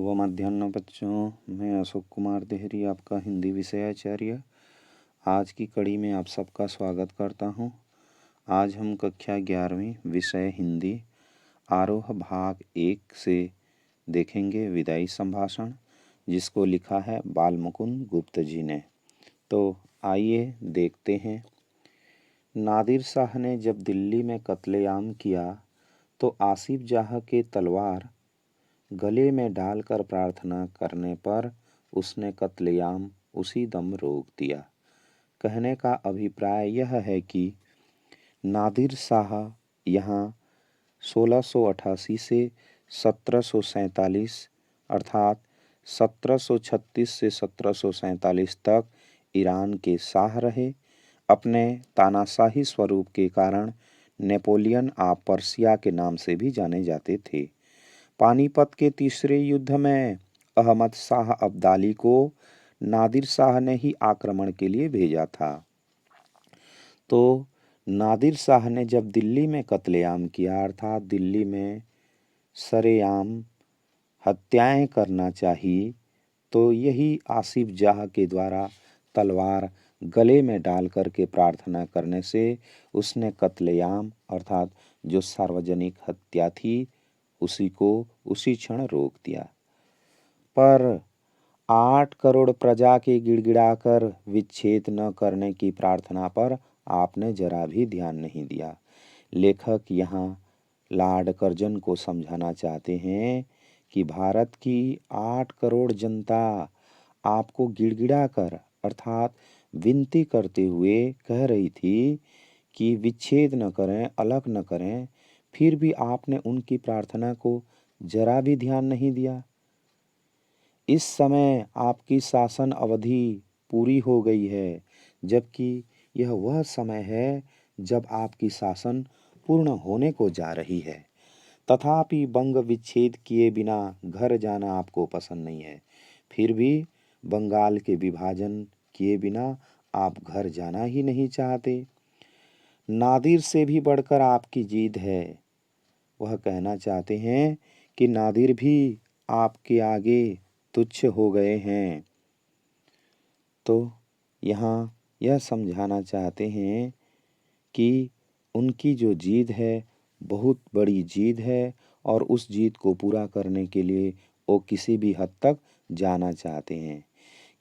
शुभ मध्याह्न बच्चों। मैं अशोक कुमार देहरी, आपका हिंदी विषयाचार्य, आज की कड़ी में आप सबका स्वागत करता हूं। आज हम कक्षा 11वीं विषय हिंदी आरोह भाग 1 से देखेंगे विदाई संभाषण, जिसको लिखा है बालमुकुंद गुप्त जी ने। तो आइए देखते हैं। नादिर शाह ने जब दिल्ली में कत्लेआम किया तो आसिफ जाह के तलवार गले में डालकर प्रार्थना करने पर उसने कत्लेआम उसी दम रोक दिया। कहने का अभिप्राय यह है कि नादिर शाह यहाँ 1688 से 1747 अर्थात 1736 से 1747 तक ईरान के शाह रहे। अपने तानाशाही स्वरूप के कारण नेपोलियन ऑफ पर्सिया के नाम से भी जाने जाते थे। पानीपत के तीसरे युद्ध में अहमद शाह अब्दाली को नादिर शाह ने ही आक्रमण के लिए भेजा था। तो नादिर शाह ने जब दिल्ली में कत्लेआम किया अर्थात दिल्ली में सरेआम हत्याएं करना चाहिए, तो यही आसिफ जाह के द्वारा तलवार गले में डाल करके प्रार्थना करने से उसने कत्लेआम अर्थात जो सार्वजनिक हत्या थी उसी को उसी क्षण रोक दिया। पर 8 करोड़ प्रजा के गिड़गिड़ाकर विच्छेद न करने की प्रार्थना पर आपने जरा भी ध्यान नहीं दिया। लेखक यहाँ लॉर्ड कर्जन को समझाना चाहते हैं कि भारत की 8 करोड़ जनता आपको गिड़गिड़ाकर अर्थात विनती करते हुए कह रही थी कि विच्छेद न करें, अलग न करें, फिर भी आपने उनकी प्रार्थना को जरा भी ध्यान नहीं दिया। इस समय आपकी शासन अवधि पूरी हो गई है, जबकि यह वह समय है जब आपकी शासन पूर्ण होने को जा रही है। तथापि बंग विच्छेद किए बिना घर जाना आपको पसंद नहीं है। फिर भी बंगाल के विभाजन किए बिना आप घर जाना ही नहीं चाहते। नादिर से भी बढ़कर आपकी जिद है। वह कहना चाहते हैं कि नादिर भी आपके आगे तुच्छ हो गए हैं। तो यहाँ यह समझाना चाहते हैं कि उनकी जो जिद है बहुत बड़ी जिद है और उस जिद को पूरा करने के लिए वो किसी भी हद तक जाना चाहते हैं।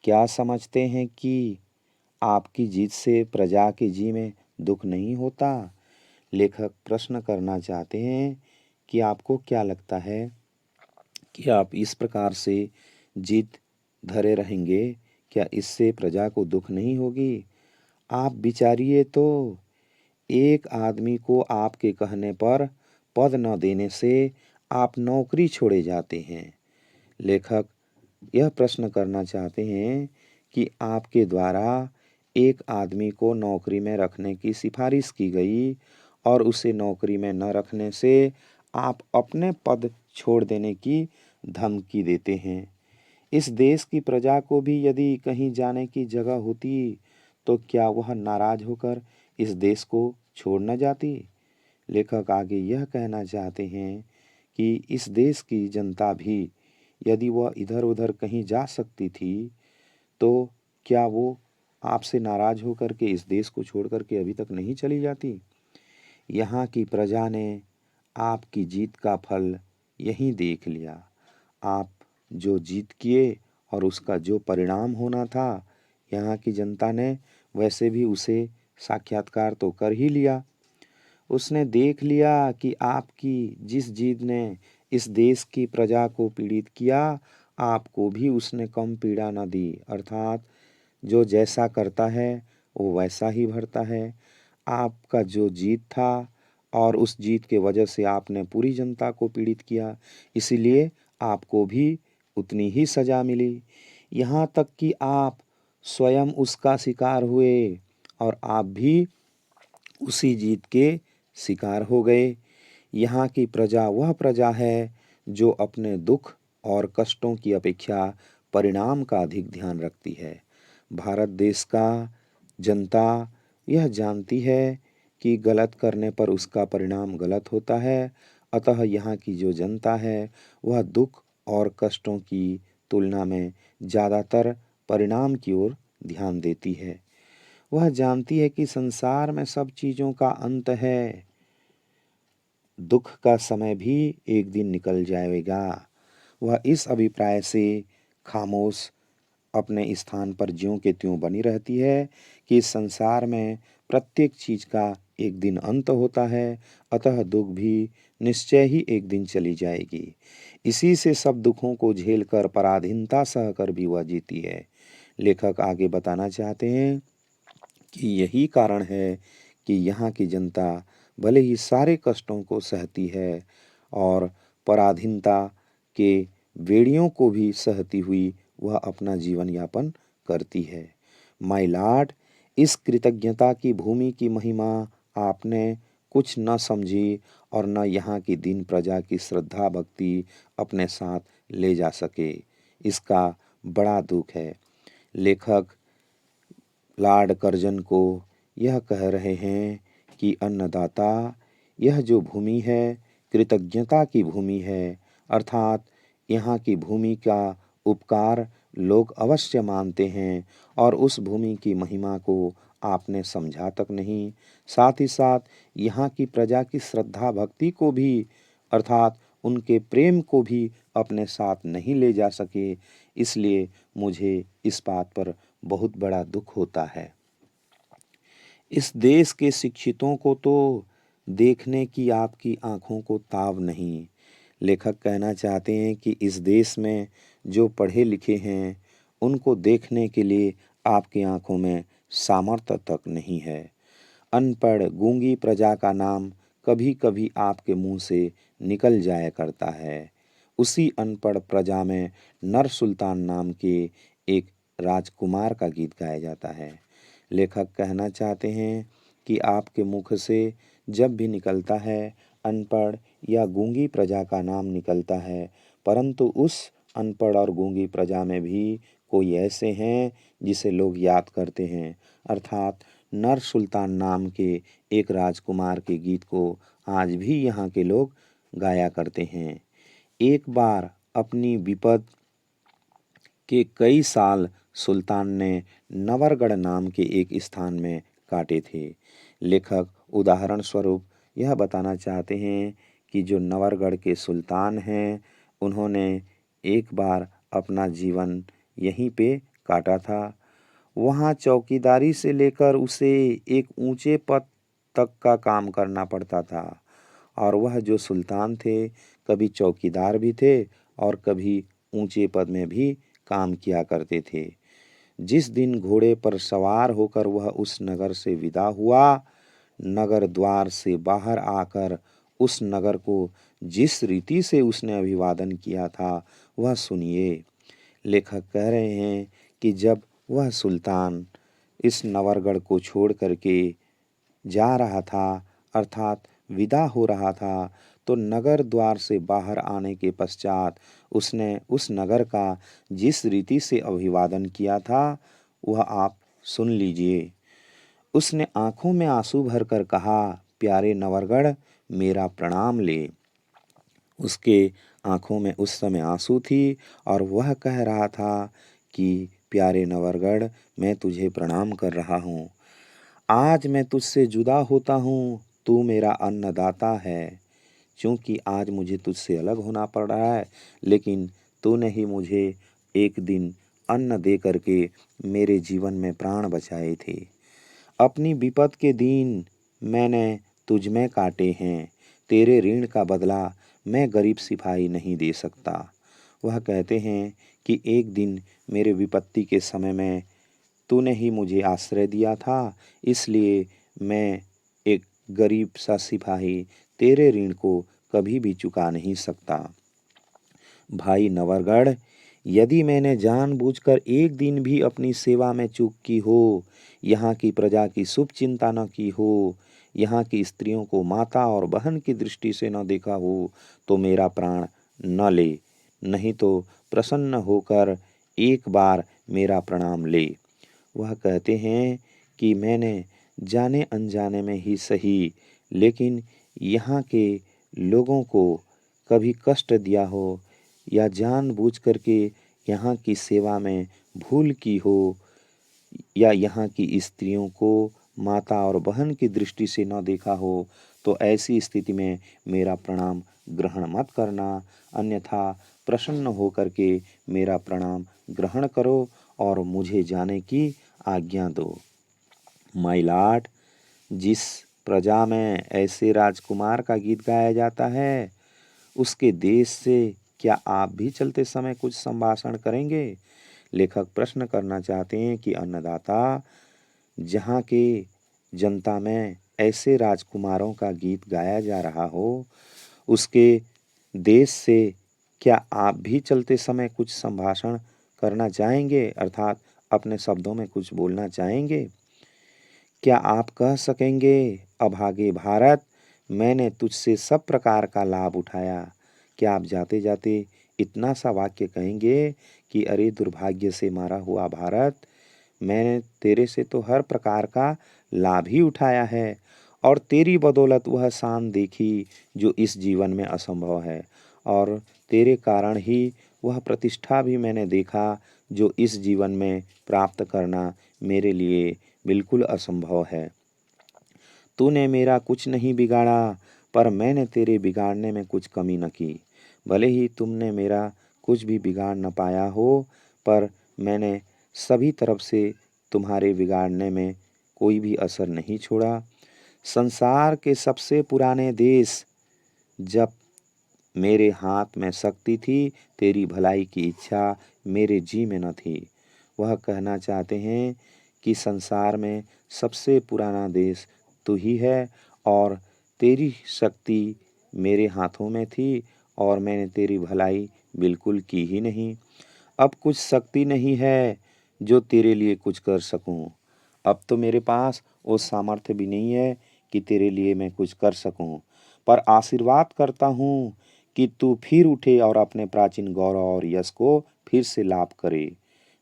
क्या समझते हैं कि आपकी जिद से प्रजा के जी में दुख नहीं होता? लेखक प्रश्न करना चाहते हैं कि आपको क्या लगता है कि आप इस प्रकार से जिद धरे रहेंगे, क्या इससे प्रजा को दुख नहीं होगी? आप विचारिए तो, एक आदमी को आपके कहने पर पद न देने से आप नौकरी छोड़े जाते हैं। लेखक यह प्रश्न करना चाहते हैं कि आपके द्वारा एक आदमी को नौकरी में रखने की सिफारिश की गई और उसे नौकरी में न रखने से आप अपने पद छोड़ देने की धमकी देते हैं। इस देश की प्रजा को भी यदि कहीं जाने की जगह होती तो क्या वह नाराज होकर इस देश को छोड़ न जाती? लेखक आगे यह कहना चाहते हैं कि इस देश की जनता भी यदि वह इधर उधर कहीं जा सकती थी तो क्या वो आपसे नाराज होकर के इस देश को छोड़ करके अभी तक नहीं चली जाती? यहाँ की प्रजा ने आपकी जीत का फल यहीं देख लिया। आप जो जीत किए और उसका जो परिणाम होना था, यहाँ की जनता ने वैसे भी उसे साक्षात्कार तो कर ही लिया। उसने देख लिया कि आपकी जिस जीत ने इस देश की प्रजा को पीड़ित किया, आपको भी उसने कम पीड़ा न दी। अर्थात जो जैसा करता है वो वैसा ही भरता है। आपका जो जीत था और उस जीत के वजह से आपने पूरी जनता को पीड़ित किया, इसीलिए आपको भी उतनी ही सजा मिली। यहाँ तक कि आप स्वयं उसका शिकार हुए और आप भी उसी जीत के शिकार हो गए। यहाँ की प्रजा वह प्रजा है जो अपने दुख और कष्टों की अपेक्षा परिणाम का अधिक ध्यान रखती है। भारत देश का जनता यह जानती है कि गलत करने पर उसका परिणाम गलत होता है, अतः यहाँ की जो जनता है वह दुख और कष्टों की तुलना में ज़्यादातर परिणाम की ओर ध्यान देती है। वह जानती है कि संसार में सब चीज़ों का अंत है। दुख का समय भी एक दिन निकल जाएगा। वह इस अभिप्राय से खामोश अपने स्थान पर ज्यों के त्यों बनी रहती है कि इस संसार में प्रत्येक चीज का एक दिन अंत होता है, अतः दुख भी निश्चय ही एक दिन चली जाएगी। इसी से सब दुखों को झेलकर पराधीनता सहकर भी वह जीती है। लेखक आगे बताना चाहते हैं कि यही कारण है कि यहाँ की जनता भले ही सारे कष्टों को सहती है और पराधीनता के बेड़ियों को भी सहती हुई वह अपना जीवन यापन करती है। माय लॉर्ड, इस कृतज्ञता की भूमि की महिमा आपने कुछ न समझी और न यहाँ की दीन प्रजा की श्रद्धा भक्ति अपने साथ ले जा सके। इसका बड़ा दुख है। लेखक लॉर्ड कर्जन को यह कह रहे हैं कि अन्नदाता, यह जो भूमि है कृतज्ञता की भूमि है, अर्थात यहाँ की भूमि का उपकार लोग अवश्य मानते हैं और उस भूमि की महिमा को आपने समझा तक नहीं। साथ ही साथ यहाँ की प्रजा की श्रद्धा भक्ति को भी, अर्थात उनके प्रेम को भी अपने साथ नहीं ले जा सके। इसलिए मुझे इस बात पर बहुत बड़ा दुख होता है। इस देश के शिक्षितों को तो देखने की आपकी आंखों को ताव नहीं। लेखक कहना चाहते हैं कि इस देश में जो पढ़े लिखे हैं उनको देखने के लिए आपकी आंखों में सामर्थ्य तक नहीं है। अनपढ़ गूंगी प्रजा का नाम कभी कभी आपके मुंह से निकल जाया करता है। उसी अनपढ़ प्रजा में नर सुल्तान नाम के एक राजकुमार का गीत गाया जाता है। लेखक कहना चाहते हैं कि आपके मुख से जब भी निकलता है अनपढ़ या गूंगी प्रजा का नाम निकलता है, परंतु उस अनपढ़ और गूंगी प्रजा में भी कोई ऐसे हैं जिसे लोग याद करते हैं, अर्थात नर सुल्तान नाम के एक राजकुमार के गीत को आज भी यहाँ के लोग गाया करते हैं। एक बार अपनी विपद के कई साल सुल्तान ने नवरगढ़ नाम के एक स्थान में काटे थे। लेखक उदाहरण स्वरूप यह बताना चाहते हैं कि जो नवरगढ़ के सुल्तान हैं उन्होंने एक बार अपना जीवन यहीं पे काटा था। वहाँ चौकीदारी से लेकर उसे एक ऊंचे पद तक का काम करना पड़ता था और वह जो सुल्तान थे कभी चौकीदार भी थे और कभी ऊंचे पद में भी काम किया करते थे। जिस दिन घोड़े पर सवार होकर वह उस नगर से विदा हुआ, नगर द्वार से बाहर आकर उस नगर को जिस रीति से उसने अभिवादन किया था वह सुनिए। लेखक कह रहे हैं कि जब वह सुल्तान इस नवरगढ़ को छोड़ करके जा रहा था, अर्थात विदा हो रहा था, तो नगर द्वार से बाहर आने के पश्चात उसने उस नगर का जिस रीति से अभिवादन किया था वह आप सुन लीजिए। उसने आंखों में आंसू भरकर कहा, प्यारे नवरगढ़ मेरा प्रणाम ले। उसके आंखों में उस समय आंसू थी और वह कह रहा था कि प्यारे नवरगढ़ मैं तुझे प्रणाम कर रहा हूँ। आज मैं तुझसे जुदा होता हूँ, तू मेरा अन्नदाता है। क्योंकि आज मुझे तुझसे अलग होना पड़ रहा है, लेकिन तूने ही मुझे एक दिन अन्न दे करके मेरे जीवन में प्राण बचाए थे। अपनी विपद के दिन मैंने तुझ में काटे हैं। तेरे ऋण का बदला मैं गरीब सिपाही नहीं दे सकता। वह कहते हैं कि एक दिन मेरे विपत्ति के समय में तूने ही मुझे आश्रय दिया था, इसलिए मैं एक गरीब सा सिपाही तेरे ऋण को कभी भी चुका नहीं सकता। भाई नवरगढ़, यदि मैंने जानबूझकर एक दिन भी अपनी सेवा में चूक की हो, यहाँ की प्रजा की शुभ चिंता न की हो, यहाँ की स्त्रियों को माता और बहन की दृष्टि से न देखा हो, तो मेरा प्राण न ले, नहीं तो प्रसन्न होकर एक बार मेरा प्रणाम ले। वह कहते हैं कि मैंने जाने अनजाने में ही सही, लेकिन यहाँ के लोगों को कभी कष्ट दिया हो या जानबूझ करके यहाँ की सेवा में भूल की हो, या यहाँ की स्त्रियों को माता और बहन की दृष्टि से न देखा हो, तो ऐसी स्थिति में मेरा प्रणाम ग्रहण मत करना, अन्यथा प्रसन्न होकर के मेरा प्रणाम ग्रहण करो और मुझे जाने की आज्ञा दो। माय लॉर्ड, जिस प्रजा में ऐसे राजकुमार का गीत गाया जाता है, उसके देश से क्या आप भी चलते समय कुछ संभाषण करेंगे? लेखक प्रश्न करना चाहते हैं कि अन्नदाता, जहाँ के जनता में ऐसे राजकुमारों का गीत गाया जा रहा हो, उसके देश से क्या आप भी चलते समय कुछ संभाषण करना चाहेंगे, अर्थात अपने शब्दों में कुछ बोलना चाहेंगे? क्या आप कह सकेंगे, अभागे भारत, मैंने तुझसे सब प्रकार का लाभ उठाया? क्या आप जाते जाते इतना सा वाक्य कहेंगे कि अरे दुर्भाग्य से मारा हुआ भारत, मैंने तेरे से तो हर प्रकार का लाभ ही उठाया है और तेरी बदौलत वह शान देखी जो इस जीवन में असंभव है, और तेरे कारण ही वह प्रतिष्ठा भी मैंने देखा जो इस जीवन में प्राप्त करना मेरे लिए बिल्कुल असंभव है। तूने मेरा कुछ नहीं बिगाड़ा, पर मैंने तेरे बिगाड़ने में कुछ कमी न की। भले ही तुमने मेरा कुछ भी बिगाड़ न पाया हो, पर मैंने सभी तरफ से तुम्हारे बिगाड़ने में कोई भी असर नहीं छोड़ा। संसार के सबसे पुराने देश, जब मेरे हाथ में शक्ति थी, तेरी भलाई की इच्छा मेरे जी में न थी। वह कहना चाहते हैं कि संसार में सबसे पुराना देश तू ही है और तेरी शक्ति मेरे हाथों में थी और मैंने तेरी भलाई बिल्कुल की ही नहीं। अब कुछ शक्ति नहीं है जो तेरे लिए कुछ कर सकूं। अब तो मेरे पास वो सामर्थ्य भी नहीं है कि तेरे लिए मैं कुछ कर सकूं, पर आशीर्वाद करता हूँ कि तू फिर उठे और अपने प्राचीन गौरव और यश को फिर से लाभ करे।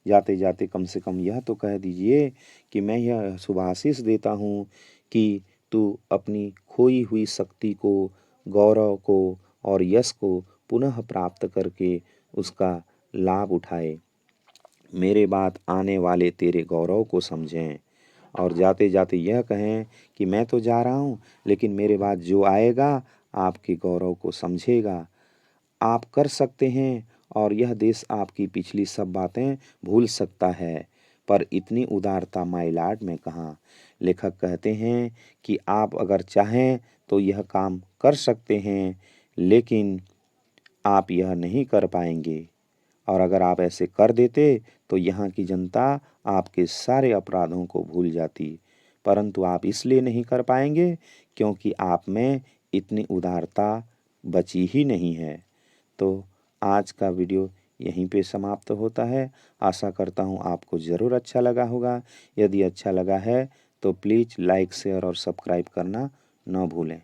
जाते जाते कम से कम यह तो कह दीजिए कि मैं यह शुभाशीष देता हूँ कि तू अपनी खोई हुई शक्ति को, गौरव को और यश को पुनः प्राप्त करके उसका लाभ उठाए। मेरे बाद आने वाले तेरे गौरव को समझें और जाते जाते यह कहें कि मैं तो जा रहा हूँ, लेकिन मेरे बाद जो आएगा आपके गौरव को समझेगा। आप कर सकते हैं और यह देश आपकी पिछली सब बातें भूल सकता है, पर इतनी उदारता माय लॉर्ड में कहाँ। लेखक कहते हैं कि आप अगर चाहें तो यह काम कर सकते हैं, लेकिन आप यह नहीं कर पाएंगे, और अगर आप ऐसे कर देते तो यहाँ की जनता आपके सारे अपराधों को भूल जाती, परंतु आप इसलिए नहीं कर पाएंगे क्योंकि आप में इतनी उदारता बची ही नहीं है। तो आज का वीडियो यहीं पे समाप्त होता है। आशा करता हूँ आपको ज़रूर अच्छा लगा होगा। यदि अच्छा लगा है तो प्लीज़ लाइक, शेयर और सब्सक्राइब करना न भूलें।